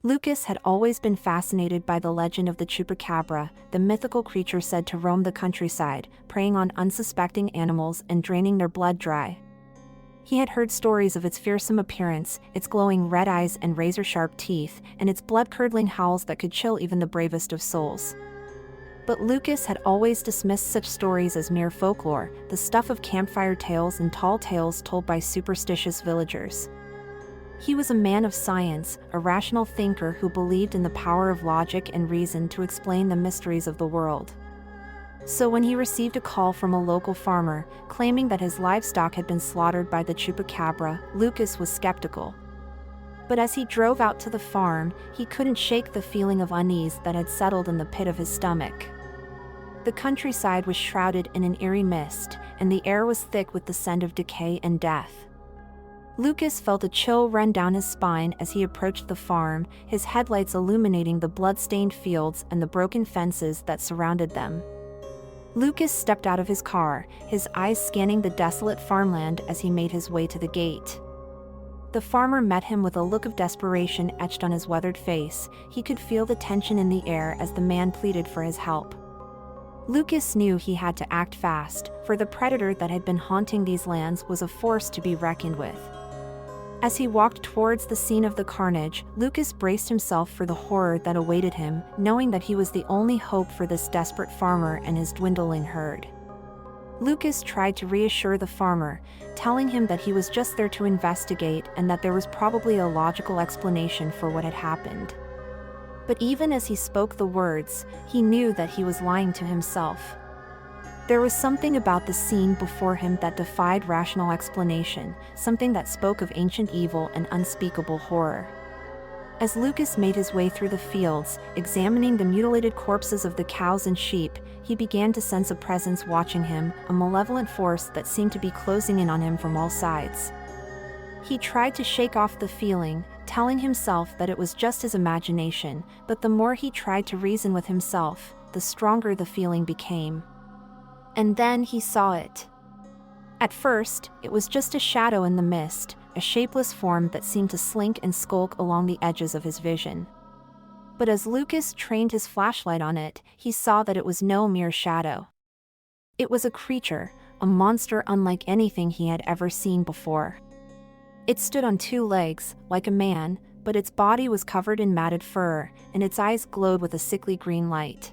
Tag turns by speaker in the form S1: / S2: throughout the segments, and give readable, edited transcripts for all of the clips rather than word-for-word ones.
S1: Lucas had always been fascinated by the legend of the Chupacabra, the mythical creature said to roam the countryside, preying on unsuspecting animals and draining their blood dry. He had heard stories of its fearsome appearance, its glowing red eyes and razor-sharp teeth, and its blood-curdling howls that could chill even the bravest of souls. But Lucas had always dismissed such stories as mere folklore, the stuff of campfire tales and tall tales told by superstitious villagers. He was a man of science, a rational thinker who believed in the power of logic and reason to explain the mysteries of the world. So when he received a call from a local farmer, claiming that his livestock had been slaughtered by the Chupacabra, Lucas was skeptical. But as he drove out to the farm, he couldn't shake the feeling of unease that had settled in the pit of his stomach. The countryside was shrouded in an eerie mist, and the air was thick with the scent of decay and death. Lucas felt a chill run down his spine as he approached the farm, his headlights illuminating the blood-stained fields and the broken fences that surrounded them. Lucas stepped out of his car, his eyes scanning the desolate farmland as he made his way to the gate. The farmer met him with a look of desperation etched on his weathered face. He could feel the tension in the air as the man pleaded for his help. Lucas knew he had to act fast, for the predator that had been haunting these lands was a force to be reckoned with. As he walked towards the scene of the carnage, Lucas braced himself for the horror that awaited him, knowing that he was the only hope for this desperate farmer and his dwindling herd. Lucas tried to reassure the farmer, telling him that he was just there to investigate and that there was probably a logical explanation for what had happened. But even as he spoke the words, he knew that he was lying to himself. There was something about the scene before him that defied rational explanation, something that spoke of ancient evil and unspeakable horror. As Lucas made his way through the fields, examining the mutilated corpses of the cows and sheep, he began to sense a presence watching him, a malevolent force that seemed to be closing in on him from all sides. He tried to shake off the feeling, telling himself that it was just his imagination, but the more he tried to reason with himself, the stronger the feeling became. And then he saw it. At first, it was just a shadow in the mist, a shapeless form that seemed to slink and skulk along the edges of his vision. But as Lucas trained his flashlight on it, he saw that it was no mere shadow. It was a creature, a monster unlike anything he had ever seen before. It stood on two legs, like a man, but its body was covered in matted fur, and its eyes glowed with a sickly green light.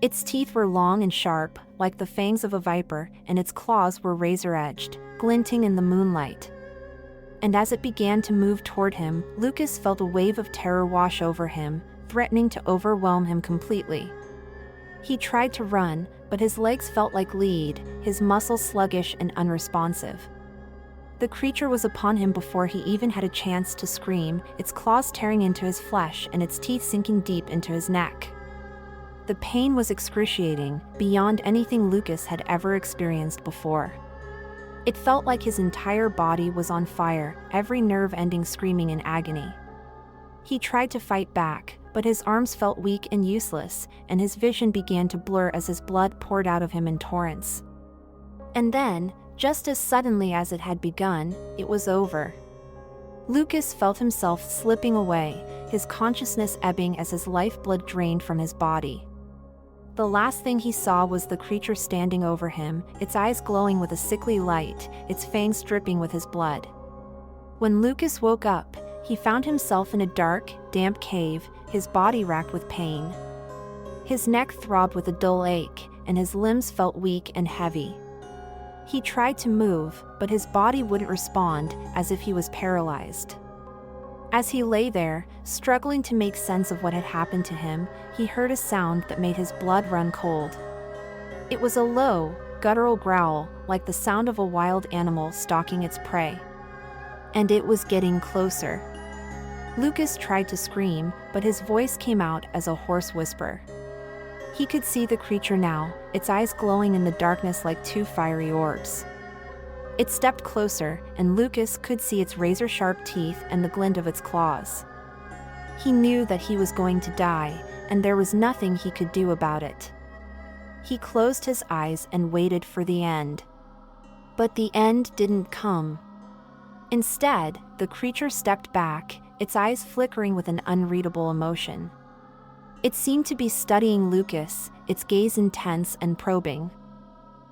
S1: Its teeth were long and sharp, like the fangs of a viper, and its claws were razor-edged, glinting in the moonlight. And as it began to move toward him, Lucas felt a wave of terror wash over him, threatening to overwhelm him completely. He tried to run, but his legs felt like lead, his muscles sluggish and unresponsive. The creature was upon him before he even had a chance to scream, its claws tearing into his flesh and its teeth sinking deep into his neck. The pain was excruciating, beyond anything Lucas had ever experienced before. It felt like his entire body was on fire, every nerve ending screaming in agony. He tried to fight back, but his arms felt weak and useless, and his vision began to blur as his blood poured out of him in torrents. And then, just as suddenly as it had begun, it was over. Lucas felt himself slipping away, his consciousness ebbing as his lifeblood drained from his body. The last thing he saw was the creature standing over him, its eyes glowing with a sickly light, its fangs dripping with his blood. When Lucas woke up, he found himself in a dark, damp cave, his body racked with pain. His neck throbbed with a dull ache, and his limbs felt weak and heavy. He tried to move, but his body wouldn't respond, as if he was paralyzed. As he lay there, struggling to make sense of what had happened to him, he heard a sound that made his blood run cold. It was a low, guttural growl, like the sound of a wild animal stalking its prey. And it was getting closer. Lucas tried to scream, but his voice came out as a hoarse whisper. He could see the creature now, its eyes glowing in the darkness like two fiery orbs. It stepped closer, and Lucas could see its razor-sharp teeth and the glint of its claws. He knew that he was going to die, and there was nothing he could do about it. He closed his eyes and waited for the end. But the end didn't come. Instead, the creature stepped back, its eyes flickering with an unreadable emotion. It seemed to be studying Lucas, its gaze intense and probing.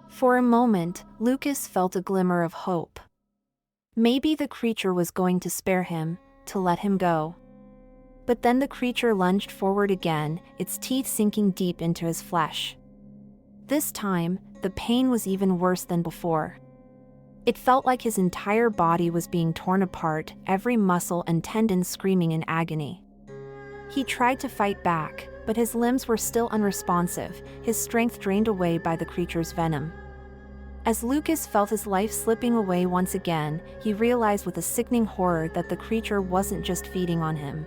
S1: For a moment, Lucas felt a glimmer of hope. Maybe the creature was going to spare him, to let him go. But then the creature lunged forward again, its teeth sinking deep into his flesh. This time, the pain was even worse than before. It felt like his entire body was being torn apart, every muscle and tendon screaming in agony. He tried to fight back, but his limbs were still unresponsive, his strength drained away by the creature's venom. As Lucas felt his life slipping away once again, he realized with a sickening horror that the creature wasn't just feeding on him.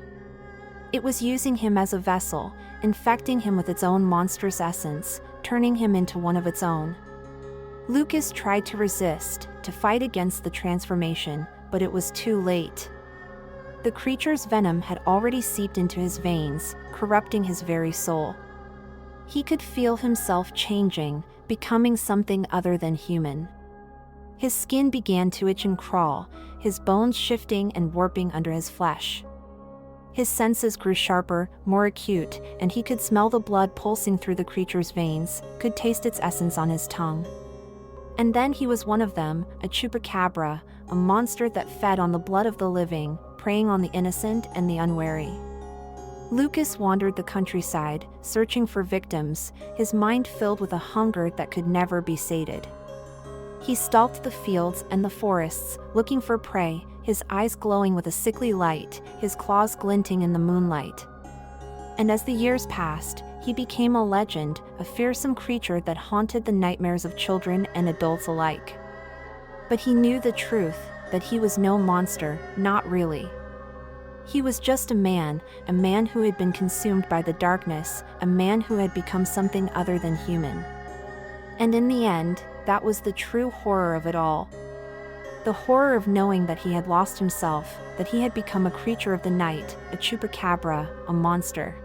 S1: It was using him as a vessel, infecting him with its own monstrous essence, turning him into one of its own. Lucas tried to resist, to fight against the transformation, but it was too late. The creature's venom had already seeped into his veins, corrupting his very soul. He could feel himself changing, becoming something other than human. His skin began to itch and crawl, his bones shifting and warping under his flesh. His senses grew sharper, more acute, and he could smell the blood pulsing through the creature's veins, could taste its essence on his tongue. And then he was one of them, a Chupacabra, a monster that fed on the blood of the living, preying on the innocent and the unwary. Lucas wandered the countryside, searching for victims, his mind filled with a hunger that could never be sated. He stalked the fields and the forests, looking for prey, his eyes glowing with a sickly light, his claws glinting in the moonlight. And as the years passed, he became a legend, a fearsome creature that haunted the nightmares of children and adults alike. But he knew the truth, that he was no monster, not really. He was just a man who had been consumed by the darkness, a man who had become something other than human. And in the end, that was the true horror of it all. The horror of knowing that he had lost himself, that he had become a creature of the night, a Chupacabra, a monster.